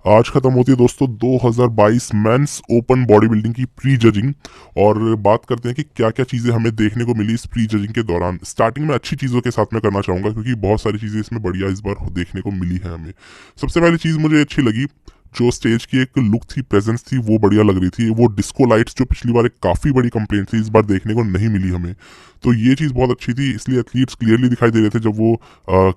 आज खत्म होती है दोस्तों 2022 मेंस ओपन बॉडी बिल्डिंग की प्री जजिंग। और बात करते हैं कि क्या क्या चीज़ें हमें देखने को मिली इस प्री जजिंग के दौरान। स्टार्टिंग में अच्छी चीज़ों के साथ में करना चाहूँगा क्योंकि बहुत सारी चीज़ें इसमें बढ़िया इस बार देखने को मिली है हमें। सबसे पहली चीज़ मुझे अच्छी लगी, जो स्टेज की एक लुक थी, प्रेजेंस थी, वो बढ़िया लग रही थी। वो डिस्को लाइट्स जो पिछली बार एक काफ़ी बड़ी कंप्लेंट थी, इस बार देखने को नहीं मिली हमें। तो ये चीज़ बहुत अच्छी थी, इसलिए एथलीट्स क्लियरली दिखाई दे रहे थे जब वो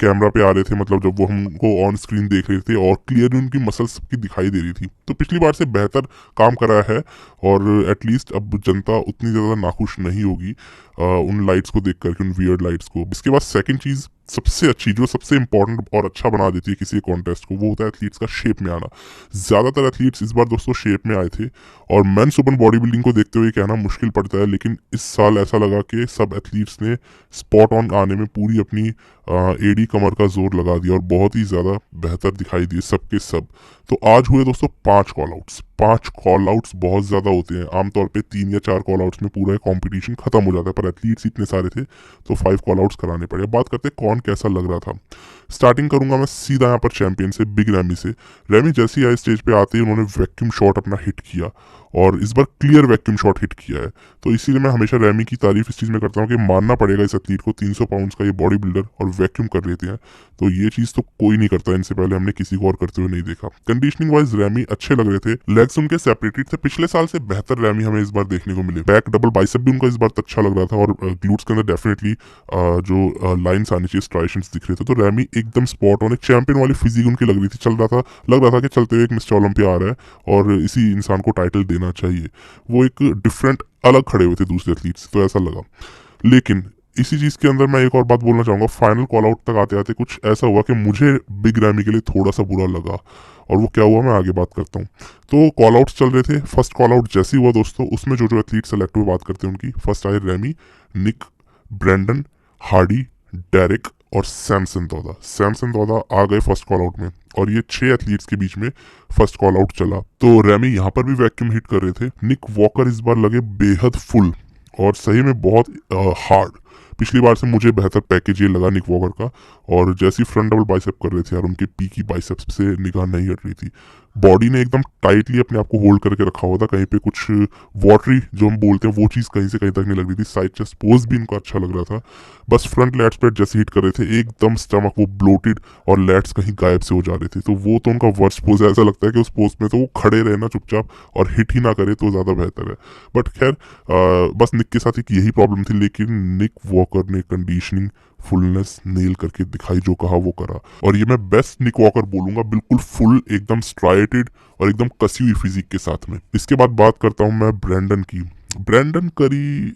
कैमरा पे आ रहे थे, मतलब जब वो हमको ऑन स्क्रीन देख रहे थे, और क्लियरली उनकी मसल्स सबकी दिखाई दे रही थी। तो पिछली बार से बेहतर काम करा है, और एटलीस्ट अब जनता उतनी ज़्यादा नाखुश नहीं होगी उन लाइट्स को देख करके, उन वियर्ड लाइट्स को। इसके बाद सेकंड चीज़ सबसे अच्छी, जो सबसे इंपॉर्टेंट और अच्छा बना देती है किसी कॉन्टेस्ट को, वो होता है एथलीट्स का शेप में आना। ज़्यादातर एथलीट्स इस बार दोस्तों शेप में आए थे, और मेंस ओपन बॉडी बिल्डिंग को देखते हुए कहना मुश्किल पड़ता है, लेकिन इस साल ऐसा लगा कि सब एथलीट्स ने स्पॉट ऑन आने में पूरी अपनी एडी कमर का जोर लगा दिया, और बहुत ही ज़्यादा बेहतर दिखाई दिए सबके सब। तो आज हुए दोस्तों 5 कॉल आउट्स। 5 कॉल आउट्स बहुत ज़्यादा होते हैं, आमतौर पे 3 या 4 कॉल आउट्स में पूरा कंपटीशन खत्म हो जाता है, पर एथलीट्स इतने सारे थे तो 5 कॉल आउट्स कराने पड़े। अब बात करते हैं कौन कैसा लग रहा था। स्टार्टिंग करूंगा मैं सीधा यहाँ पर चैंपियन से, बिग रैमी से। रैमी जैसे ही आए स्टेज पे आते ही उन्होंने वैक्यूम शॉट अपना हिट किया, और इस बार क्लियर वैक्यूम शॉट हिट किया है। तो इसीलिए मैं हमेशा रैमी की तारीफ इस चीज़ में करता हूँ कि मानना पड़ेगा इस एथलीट को, 300 पाउंड्स का ये बॉडी बिल्डर और वैक्यूम कर लेते हैं, तो ये चीज़ तो कोई नहीं करता। इनसे पहले हमने किसी को और करते हुए नहीं देखा। कंडीशनिंग वाइज रैमी अच्छे लग रहे थे, लेग्स उनके सेपरेटेड थे, पिछले साल से बेहतर रैमी हमें इस बार देखने को मिले। बैक डबल बाइसेप भी उनका इस बार अच्छा लग रहा था, और ग्लूट्स के अंदर डेफिनेटली जो लाइन्स आनी चाहिए, स्ट्राइशंस दिख रहे थे। तो रैमी एकदम स्पॉट ऑन, एक चैंपियन वाली फिजिक उनकी लग रही थी। लग रहा था कि चलते हुए एक मिस्टर ओलंपिया आ रहा है, और इसी इंसान को टाइटल देना चाहिए। वो एक डिफरेंट अलग खड़े हुए थे दूसरे एथलीट से, तो ऐसा लगा। लेकिन इसी चीज के अंदर मैं एक और बात बोलना चाहूंगा। फाइनल कॉल आउट तक आते आते कुछ ऐसा हुआ कि मुझे बिग रैमी के लिए थोड़ा सा बुरा लगा, और वो क्या हुआ मैं आगे बात करता हूँ। तो कॉल आउट्स चल रहे थे। फर्स्ट कॉल आउट जैसे ही हुआ दोस्तों, उसमें जो जो एथलीट सेलेक्ट हुए बात करते हैं उनकी। फर्स्ट आए रैमी, निक, ब्रेंडन, हार्डी, डेरिक और सैमसन दौदा। सैमसन दौदा आ गए फर्स्ट कॉल आउट में, और ये 6 एथलीट्स के बीच में फर्स्ट कॉल आउट चला। तो रैमी यहाँ पर भी वैक्यूम हिट कर रहे थे। निक वॉकर इस बार लगे बेहद फुल, और सही में बहुत हार्ड। पिछली बार से मुझे बेहतर पैकेज ये लगा निक वॉकर का। और जैसी फ्रंट डबल बाइसेप कर रहे थे यार, उनके पी की बाइसेप्स से निगाह नहीं हट रही थी। बॉडी ने एकदम टाइटली अपने आप को होल्ड करके रखा हुआ था, कहीं पे कुछ वाटरी जो हम बोलते हैं वो चीज़ कहीं से कहीं तक नहीं लग रही थी। साइड चेस्ट पोज भी इनको अच्छा लग रहा था। बस फ्रंट लैट्स पे जैसे हिट कर रहे थे, एकदम स्टमक वो ब्लोटेड, और लैट्स कहीं गायब से हो जा रहे थे। तो वो तो उनका वर्स्ट पोज है। ऐसा लगता है कि उस पोज में तो वो खड़े रहे ना चुपचाप, और हिट ही ना करे तो ज़्यादा बेहतर है। बट खैर बस निक के साथ एक यही प्रॉब्लम थी, लेकिन निक वॉकर ने कंडीशनिंग फुलनेस नेल करके दिखाई, जो कहा वो करा। और ये मैं बेस्ट निक वॉकर बोलूंगा, बिल्कुल फुल, एकदम स्ट्राइटेड और एकदम कसी हुई फिजिक के साथ में। इसके बाद बात करता हूँ मैं ब्रेंडन की। ब्रेंडन करी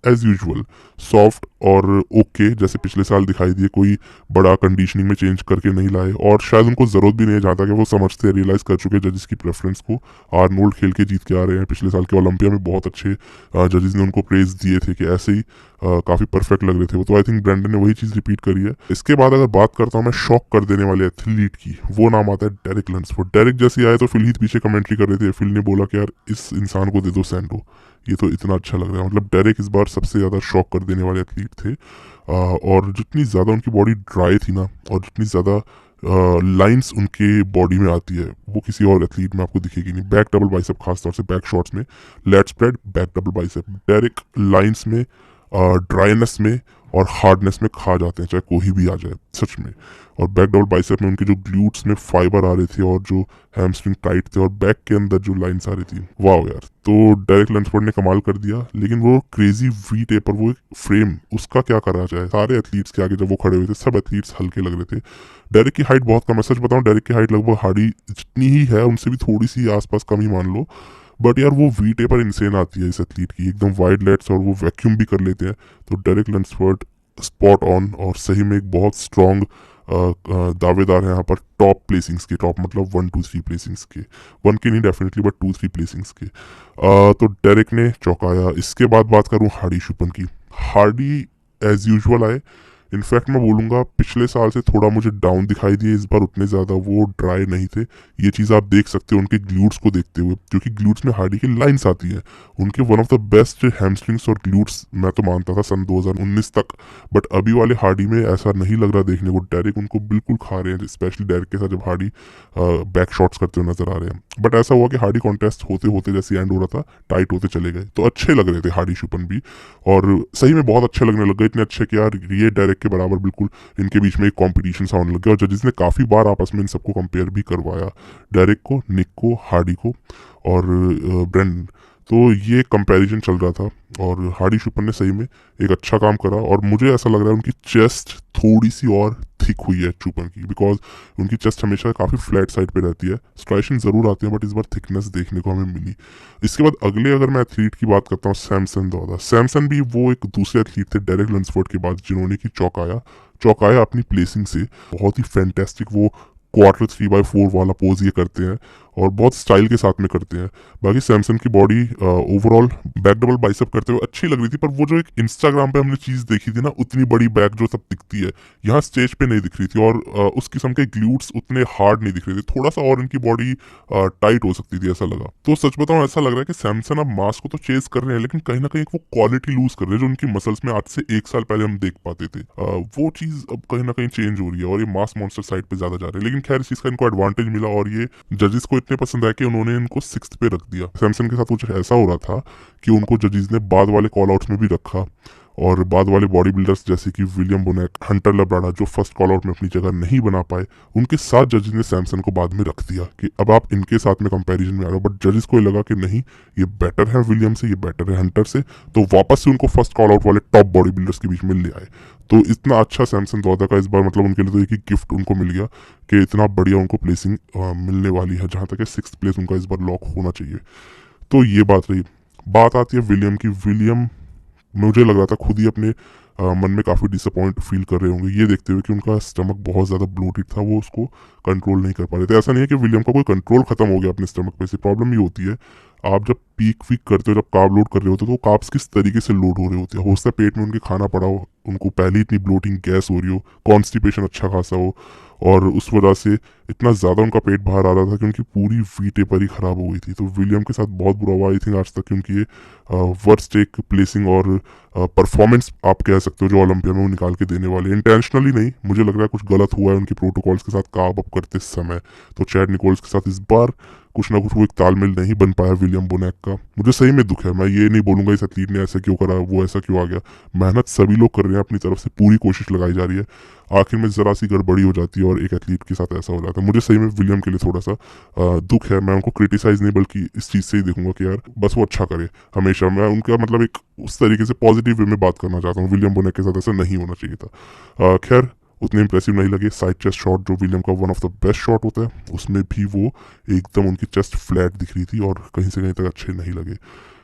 एज यूजुअल, सॉफ्ट और ओके जैसे पिछले साल दिखाई दिए। कोई बड़ा कंडीशनिंग में चेंज करके नहीं लाए, और शायद उनको जरूरत भी नहीं है, जहाँ तक वो समझते हैं, रियलाइज कर चुके हैं जजेस की प्रेफरेंस को। आर्नोल्ड खेल के जीत के आ रहे हैं, पिछले साल के ओलंपिया में बहुत अच्छे जजेस ने उनको प्रेज दिए थे कि ऐसे ही काफी परफेक्ट लग रहे थे वो। तो आई थिंक ब्रेंडन ने वही चीज रिपीट करी है। इसके बाद अगर बात करता हूँ मैं शॉक कर देने वाले एथलीट की, वो नाम आता है डेरिक लंसफोर्ड। डेरिक जैसे आए तो फिल ही पीछे कमेंट्री कर रहे थे। फिल ने बोला कि यार इस इंसान को दे दो सैंडो, ये तो इतना अच्छा लग रहा है। मतलब डेरिक इस बार सबसे ज़्यादा शॉक कर देने वाले एथलीट थे। और जितनी ज़्यादा उनकी बॉडी ड्राई थी ना, और जितनी ज़्यादा लाइंस उनके बॉडी में आती है, वो किसी और एथलीट में आपको दिखेगी नहीं। बैक डबल बाइसेप, खासतौर से बैक शॉट्स में, lat spread back double bicep. डेरिक लाइंस में, ड्राइनेस में और हार्डनेस में खा जाते हैं, चाहे कोई भी आ जाए सच में। और बैक डबल बाइसेप में उनके जो ग्लूट्स में फाइबर आ रहे थे, और जो हैमस्ट्रिंग टाइट थे, और बैक के अंदर जो लाइंस आ रही थी, वाह यार। तो डेरिक लंसफोर्ड ने कमाल कर दिया। लेकिन वो क्रेजी वी टेपर, वो एक फ्रेम, उसका क्या करा जाए। सारे एथलीट्स के आगे जब वो खड़े हुए थे, सब एथलीट्स हल्के लग रहे थे। डेरिक की हाइट बहुत कम है, सच बताऊं, डेरिक की हाइट लगभग हार्डी जितनी ही है, उनसे भी थोड़ी सी आसपास कम ही मान लो। बट यार वो वी टेपर इंसेन आती है इस एथलीट की, एकदम वाइड लेट्स, और वो वैक्यूम भी कर लेते हैं। तो डेरिक लंसफोर्ड स्पॉट ऑन, और सही में एक बहुत स्ट्रॉन्ग दावेदार है यहाँ पर टॉप प्लेसिंग्स के। टॉप मतलब 1 2 3 प्लेसिंग्स के, 1 के नहीं डेफिनेटली, बट 2 3 प्लेसिंग्स के। तो डेरिक ने चौंकाया। इसके बाद बात करूँ हार्डी शुपन की। हार्डी एज यूजुअल आए, इनफैक्ट मैं बोलूँगा पिछले साल से थोड़ा मुझे डाउन दिखाई दिए, इस बार उतने ज़्यादा वो ड्राई नहीं थे। ये चीज़ आप देख सकते हो उनके ग्लूट्स को देखते हुए, क्योंकि ग्लूट्स में हार्डी की लाइन्स आती हैं। उनके one of the best hamstrings और ग्लूट्स मैं तो मानता था सन 2019 तक, बट अभी वाले हार्डी में ऐसा नहीं लग रहा देखने को। डेरिक उनको बिल्कुल खा रहे हैं, स्पेशली डेरिक के साथ जब हार्डी बैक शॉट्स करते हुए नजर आ रहे हैं। बट ऐसा हुआ कि हार्डी कॉन्टेस्ट होते होते जैसे एंड हो रहा था टाइट होते चले गए, तो अच्छे लग रहे थे हार्डी शुपन भी, और सही में बहुत अच्छे लगने लग गए। इतने अच्छे कि यार ये डेरिक के बराबर बिल्कुल इनके बीच में एक कॉम्पिटिशन सा होने लग गया, और जजेस ने काफ़ी बार आपस में इन सबको कंपेयर भी करवाया, डेरिक को, निक को, हार्डी को और ब्रेंडन। तो ये कंपैरिजन चल रहा था और हार्डी शुपन ने सही में एक अच्छा काम करा, और मुझे ऐसा लग रहा है उनकी चेस्ट थोड़ी सी और थिक हुई है चुपन की, बिकॉज उनकी चेस्ट हमेशा काफ़ी फ्लैट साइड पे रहती है। स्ट्राइशन ज़रूर आती है बट इस बार थिकनेस देखने को हमें मिली। इसके बाद अगले अगर मैं एथलीट की बात करता हूँ, सैमसन दौदा। सैमसन भी वो एक दूसरे एथलीट थे डेरिक लंसफोर्ड के बाद जिन्होंने की चौकाया अपनी प्लेसिंग से। बहुत ही फैंटेस्टिक वो क्वार्टर 3/4 वाला पोज ये करते हैं और बहुत स्टाइल के साथ में करते हैं। बाकी सैमसन की body overall back double bicep करते हुए अच्छी लग रही थी, पर वो जो एक इंस्टाग्राम पे हमने चीज़ देखी थी ना, उतनी बड़ी बैक जो तब दिखती है यहाँ स्टेज पे नहीं दिख रही थी, और उस किस्म के ग्लूट्स उतने हार्ड नहीं दिख रहे थे। थोड़ा सा और इनकी बॉडी टाइट हो सकती थी ऐसा लगा। तो सच बताऊं ऐसा लग रहा है कि सैमसन अब मास को तो चेज कर रहे हैं, लेकिन कहीं ना कहीं वो क्वालिटी लूज कर रहे हैं जो उनकी मसल्स में आज से 1 साल पहले हम देख पाते थे। वो चीज़ अब कहीं ना कहीं चेंज हो रही है और ये मास मॉन्स्टर साइड पे ज्यादा जा रहे हैं। लेकिन खैर इस चीज़ का इनको एडवांटेज मिला और ये जजेस को इतने पसंद आया कि उन्होंने इनको 6th पे रख दिया। सैमसन के साथ कुछ ऐसा हो रहा था कि उनको जजेस ने बाद वाले कॉल आउट्स में भी रखा, और बाद वाले बॉडी बिल्डर्स जैसे कि विलियम बोनेक, हंटर लब्राडा जो फर्स्ट कॉल आउट में अपनी जगह नहीं बना पाए, उनके साथ जजेस ने सैमसन को बाद में रख दिया कि अब आप इनके साथ में कंपैरिजन में आ रहे हो। बट जजेस को ये लगा कि नहीं, ये बेटर है विलियम से, ये बेटर है हंटर से, तो वापस से उनको फर्स्ट कॉल आउट वाले टॉप बॉडी बिल्डर्स के बीच में ले आए। तो इतना अच्छा सैमसन दौदा का इस बार मतलब उनके लिए तो एक ही गिफ्ट उनको मिल गया कि इतना बढ़िया उनको प्लेसिंग मिलने वाली है, जहाँ तक है 6th प्लेस उनका इस बार लॉक होना चाहिए। तो ये बात रही। बात आती है विलियम की। विलियम मुझे लग रहा था खुद ही अपने मन में काफ़ी डिसअपॉइंट फील कर रहे होंगे ये देखते हुए कि उनका स्टमक बहुत ज़्यादा ब्लोटेड था, वो उसको कंट्रोल नहीं कर पा रहे थे। ऐसा नहीं है कि विलियम का कोई कंट्रोल खत्म हो गया अपने स्टमक पे से, प्रॉब्लम ये होती है आप जब पीक फीक करते हो, जब कार्ब लोड कर रहे होते हो, तो कार्ब्स किस तरीके से लोड हो रहे होते हैं। हो सकता है पेट में उनके खाना पड़ा हो, उनको पहले इतनी ब्लोटिंग गैस हो रही हो, कॉन्स्टिपेशन अच्छा खासा हो, और उस वजह से इतना ज़्यादा उनका पेट बाहर आ रहा था कि उनकी पूरी वीटेपर ही ख़राब हो गई थी। तो विलियम के साथ बहुत बुरा हुआ आई थिंक आज तक, क्योंकि ये वर्स्ट एक प्लेसिंग और परफॉर्मेंस आप कह सकते हो जो ओलंपिया में वो निकाल के देने वाले। इंटेंशनली नहीं, मुझे लग रहा है कुछ गलत हुआ है उनके प्रोटोकॉल्स के साथ कार्ब अप करते समय। तो चैड निकोल्स के साथ इस बार कुछ ना कुछ वो एक तालमेल नहीं बन पाया विलियम बोनेक का। मुझे सही में दुख है, मैं ये नहीं बोलूंगा इस एथलीट ने ऐसा क्यों करा, वो ऐसा क्यों आ गया। मेहनत सभी लोग कर रहे हैं, अपनी तरफ से पूरी कोशिश लगाई जा रही है, आखिर में ज़रा सी गड़बड़ी हो जाती है और एक एथलीट के साथ ऐसा हो जाता है। मुझे सही में विलियम के लिए थोड़ा सा दुख है। मैं उनको क्रिटिसाइज नहीं बल्कि इस चीज़ से ही देखूंगा कि यार बस वो अच्छा करे हमेशा। मैं उनका मतलब एक उस तरीके से पॉजिटिव वे में बात करना चाहता हूँ। विलियम बोनेक के साथ ऐसा नहीं होना चाहिए था। खैर उतने इंप्रेसिव नहीं लगे। साइड चेस्ट शॉट जो विलियम का one of the best shot होता है, उसमें भी वो एकदम उनकी चेस्ट फ्लैट दिख रही थी और कहीं से कहीं तक अच्छे नहीं लगे।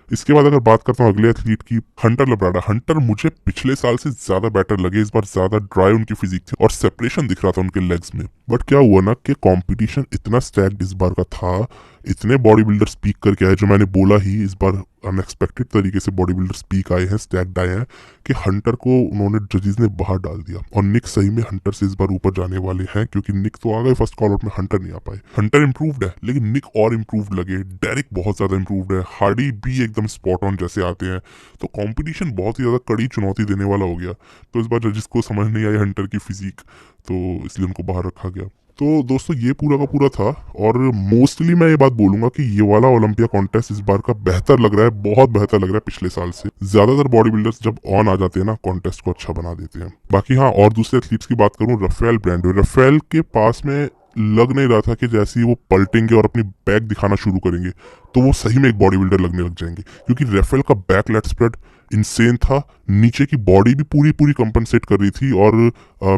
इसके बाद अगर बात करता हूँ अगले एथलीट की, हंटर लब्राडा। हंटर मुझे पिछले साल से ज्यादा बेटर लगे, इस बार ज्यादा ड्राई उनकी फिजिक थी और सेपरेशन दिख रहा था उनके लेग्स में। बट क्या हुआ ना कि कंपटीशन इतना स्टैक्ड इस बार का था, इतने बॉडी बिल्डर स्पीक करके आए, जो मैंने बोला ही इस बार अनएक्सपेक्टेड तरीके से बॉडी बिल्डर स्पीक आए हैं, स्टैक्ड आए हैं, कि हंटर को उन्होंने जजेस ने बाहर डाल दिया। और निक सही में हंटर से इस बार ऊपर जाने वाले हैं, क्योंकि निक तो आ गए फर्स्ट कॉल आउट में, हंटर नहीं आ पाए। हंटर इंप्रूव्ड है लेकिन निक और इंप्रूव्ड लगे, डेरिक बहुत ज्यादा इंप्रूव्ड है, हार्डी भी एकदम स्पॉट ऑन जैसे आते हैं। तो कंपटीशन बहुत ही ज्यादा कड़ी चुनौती देने वाला हो गया। तो इस बार जजेस को समझ नहीं आई हंटर की फिजिक, तो इसलिए उनको बाहर रखा गया। तो दोस्तों ये पूरा का पूरा था, और मोस्टली मैं ये बात बोलूंगा कि ये वाला ओलंपिया कॉन्टेस्ट इस बार का बेहतर लग रहा है, बहुत बेहतर लग रहा है पिछले साल से। ज्यादातर बॉडी बिल्डर्स जब ऑन आ जाते हैं ना, कॉन्टेस्ट को अच्छा बना देते हैं। बाकी हाँ, और दूसरे एथलीट्स की बात करूं, राफेल ब्रांडो। राफेल के पास में लग नहीं रहा था कि जैसे ही वो पलटेंगे और अपनी बैक दिखाना शुरू करेंगे तो वो सही में एक बॉडी बिल्डर लगने लग जाएंगे, क्योंकि राफेल का बैक लेट स्प्रेड इंसेन था, नीचे की बॉडी भी पूरी पूरी कंपनसेट कर रही थी, और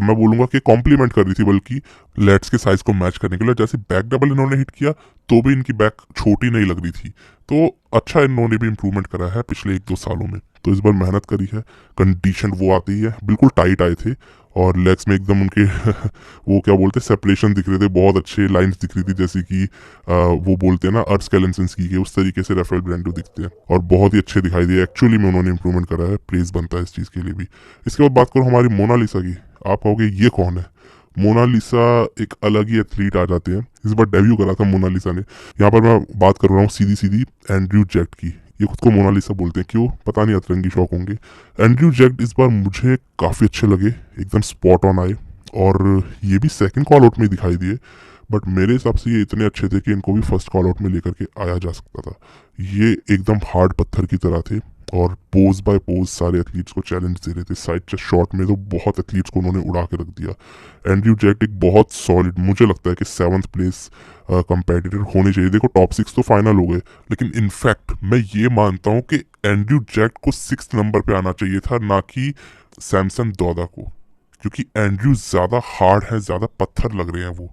मैं बोलूंगा कि कॉम्प्लीमेंट कर रही थी बल्कि लेट्स के साइज को मैच करने के लिए। जैसे बैक डबल इन्होंने हिट किया तो भी इनकी बैक छोटी नहीं लग रही थी। तो अच्छा इन्होंने भी इंप्रूवमेंट करा है पिछले 1-2 सालों में। तो इस बार मेहनत करी है, कंडीशन वो आती है, बिल्कुल टाइट आए थे और लेग्स में एकदम उनके वो क्या बोलते हैं सेपरेशन दिख रहे थे, बहुत अच्छे लाइंस दिख रही थी, जैसे कि वो बोलते हैं ना अर्थ स्केलेंसन्स की के उस तरीके से राफेल ब्रांडो दिखते हैं और बहुत ही अच्छे दिखाई दिए। एक्चुअली में उन्होंने इंप्रूवमेंट करा है, प्रेज बनता है इस चीज़ के लिए भी। इसके बाद बात करो हमारी मोनालिसा की। आप कहोगे ये कौन है? मोनालिसा एक अलग ही एथलीट आ जाते हैं, इस बार डेब्यू करा था मोनालिसा ने। यहाँ पर मैं बात कर रहा हूँ सीधी सीधी एंड्रयू जैक्ट की। ये खुद को मोनालिसा बोलते हैं, क्यों पता नहीं, अतरंगी शौक होंगे। एंड्रयू जैक्ट इस बार मुझे काफ़ी अच्छे लगे, एकदम स्पॉट ऑन आए और ये भी सेकंड कॉल आउट में दिखाई दिए, बट मेरे हिसाब से ये इतने अच्छे थे कि इनको भी फर्स्ट कॉल आउट में लेकर के आया जा सकता था। ये एकदम हार्ड पत्थर की तरह थे और पोज बाय पोज सारे एथलीट्स को चैलेंज दे रहे थे। साइड चेस्ट शॉट में तो बहुत एथलीट्स को उन्होंने उड़ा के रख दिया। एंड्रयू जैक्ट एक बहुत सॉलिड, मुझे लगता है कि 7th प्लेस कंपेटिटर होने चाहिए। देखो टॉप 6 तो फाइनल हो गए, लेकिन इनफैक्ट मैं ये मानता हूँ कि एंड्रयू जैक्ट को 6th नंबर पे आना चाहिए था, ना कि सैमसन दौदा को, क्योंकि एंड्रयू ज़्यादा हार्ड है, ज़्यादा पत्थर लग रहे हैं वो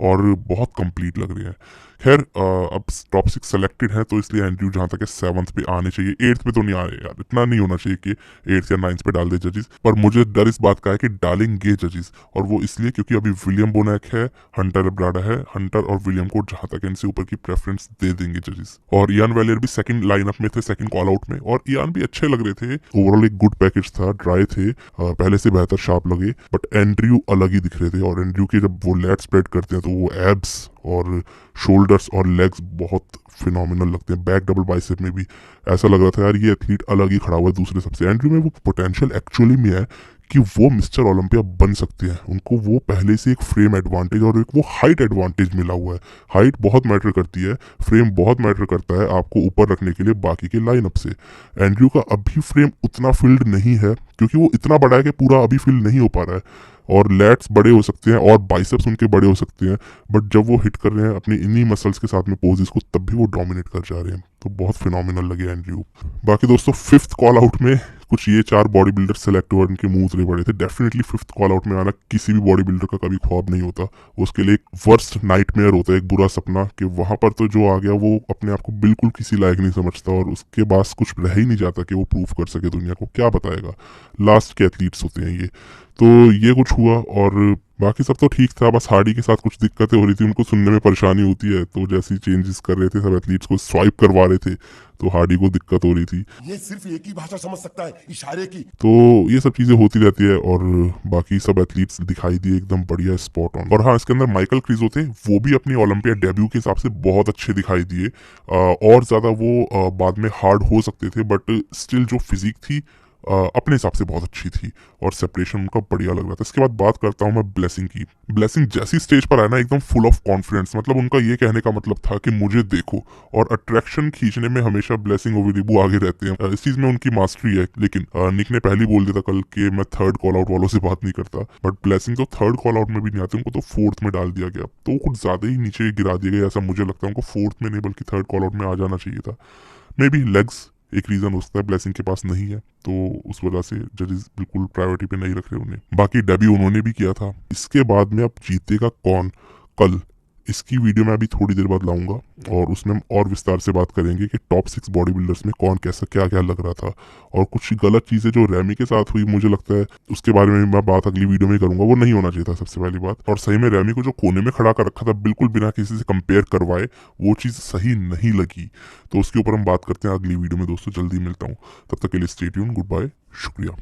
और बहुत कंप्लीट लग रहे हैं। खैर अब टॉप 6 सेलेक्टेड है तो इसलिए एंड्रयू जहाँ तक है 7th पे आने चाहिए। 8th पे तो नहीं आ रहे यार, इतना नहीं होना चाहिए कि 8th या 9th पे डाल दे जजेस, पर मुझे डर इस बात का है कि डालेंगे जजेस, और वो इसलिए क्योंकि अभी विलियम बोनैक है, हंटर ब्राडा है, हंटर और विलियम को जहाँ तक इनसे ऊपर की प्रेफरेंस दे देंगे जजेस। और इयान वेलियर भी सेकंड लाइनअप में थे, सेकंड कॉल आउट में, और इयान भी अच्छे लग रहे थे। ओवरऑल एक गुड पैकेज था, ड्राई थे, पहले से बेहतर शार्प लगे, बट एंड्रयू अलग ही दिख रहे थे। और एंड्रयू के जब वो लेट स्प्रेड करते हैं तो वो एब्स और शोल्डर्स और लेग्स बहुत फिनोमिनल लगते हैं। बैक डबल बाइसेप में भी ऐसा लग रहा था यार ये एथलीट अलग ही खड़ा हुआ है दूसरे सबसे। एंड्रयू में वो पोटेंशियल एक्चुअली में है कि वो मिस्टर ओलंपिया बन सकते हैं। उनको वो पहले से एक फ्रेम एडवांटेज और एक वो हाइट एडवांटेज मिला हुआ है। हाइट बहुत मैटर करती है, फ्रेम बहुत मैटर करता है आपको ऊपर रखने के लिए बाकी के लाइनअप से। एंड्रयू का अभी फ्रेम उतना फील्ड नहीं है क्योंकि वो इतना बड़ा है कि पूरा अभी फील्ड नहीं हो पा रहा है, और लैट्स बड़े हो सकते हैं और बाइसेप्स उनके बड़े हो सकते हैं, बट जब वो हिट कर रहे हैं अपनी इन्हीं मसल्स के साथ में पोजेस को, तब भी वो डोमिनेट कर जा रहे हैं। तो बहुत फिनोमिनल लगे एंड्रयू। बाकी दोस्तों 5th कॉल आउट में कुछ ये 4 बॉडी बिल्डर सेलेक्ट हुए, उनके मुंह उतरे पड़े थे। डेफिनेटली 5th कॉल आउट में आना किसी भी बॉडी बिल्डर का कभी ख्वाब नहीं होता, उसके लिए एक वर्स्ट नाइटमेयर होता है, एक बुरा सपना, कि वहां पर तो जो आ गया वो अपने आप को बिल्कुल किसी लायक नहीं समझता और उसके पास कुछ रह ही नहीं जाता कि वो प्रूफ कर सके दुनिया को। क्या बताएगा, लास्ट के एथलीट्स होते हैं ये। तो ये कुछ हुआ और बाकी सब तो ठीक था, बस हार्डी के साथ कुछ दिक्कतें हो रही थी, उनको सुनने में परेशानी होती है, तो जैसी चेंजेस कर रहे थे सब एथलीट्स को स्वाइप करवा रहे थे तो हार्डी को दिक्कत हो रही थी। ये सिर्फ एक ही भाषा समझ सकता है, इशारे की। तो ये सब चीजें होती रहती है और बाकी सब एथलीट्स दिखाई दिए एकदम बढ़िया, स्पॉट ऑन। और हाँ, इसके अंदर माइकल क्रीजो थे, वो भी अपनी ओलंपिया डेब्यू के हिसाब से बहुत अच्छे दिखाई दिए। और ज्यादा वो बाद में हार्ड हो सकते थे, बट स्टिल जो फिजिक थी अपने हिसाब से बहुत अच्छी थी और सेपरेशन उनका बढ़िया लग रहा था। इसके बाद बात करता हूँ मैं ब्लेसिंग की। ब्लेसिंग जैसी स्टेज पर आया ना एकदम फुल ऑफ कॉन्फिडेंस, मतलब उनका ये कहने का मतलब था कि मुझे देखो, और अट्रैक्शन खींचने में हमेशा ब्लेसिंग ओविडिबू आगे रहते हैं। इस चीज में उनकी मास्टरी है। लेकिन निक ने पहले बोल दिया था कल कि मैं 3rd कॉल आउट वालों से बात नहीं करता, बट ब्लेसिंग तो 3rd कॉल आउट में भी नहीं आते, उनको तो 4th में डाल दिया गया, तो कुछ ज्यादा ही नीचे गिरा दिया गया ऐसा मुझे लगता है। उनको 4th में नहीं बल्कि 3rd कॉल आउट में आ जाना चाहिए था। मे बी लेग्स एक रीजन हो सकता है, ब्लेसिंग के पास नहीं है, तो उस वजह से जजेस बिल्कुल प्रायोरिटी पे नहीं रख रहे उन्हें। बाकी डेब्यू उन्होंने भी किया था। इसके बाद में अब जीतेगा कौन कल, इसकी वीडियो मैं अभी थोड़ी देर बाद लाऊंगा और उसमें हम और विस्तार से बात करेंगे कि टॉप 6 बॉडी बिल्डर्स में कौन कैसा क्या क्या लग रहा था। और कुछ गलत चीजें जो रैमी के साथ हुई, मुझे लगता है उसके बारे में मैं बात अगली वीडियो में करूंगा, वो नहीं होना चाहिए था सबसे पहली बात। और सही में रैमी को जो कोने में खड़ा कर रखा था बिल्कुल बिना किसी से कंपेयर करवाए, वो चीज सही नहीं लगी। तो उसके ऊपर हम बात करते हैं अगली वीडियो में दोस्तों, जल्दी मिलता हूँ, तब तक के लिए स्टे ट्यून, गुड बाय, शुक्रिया।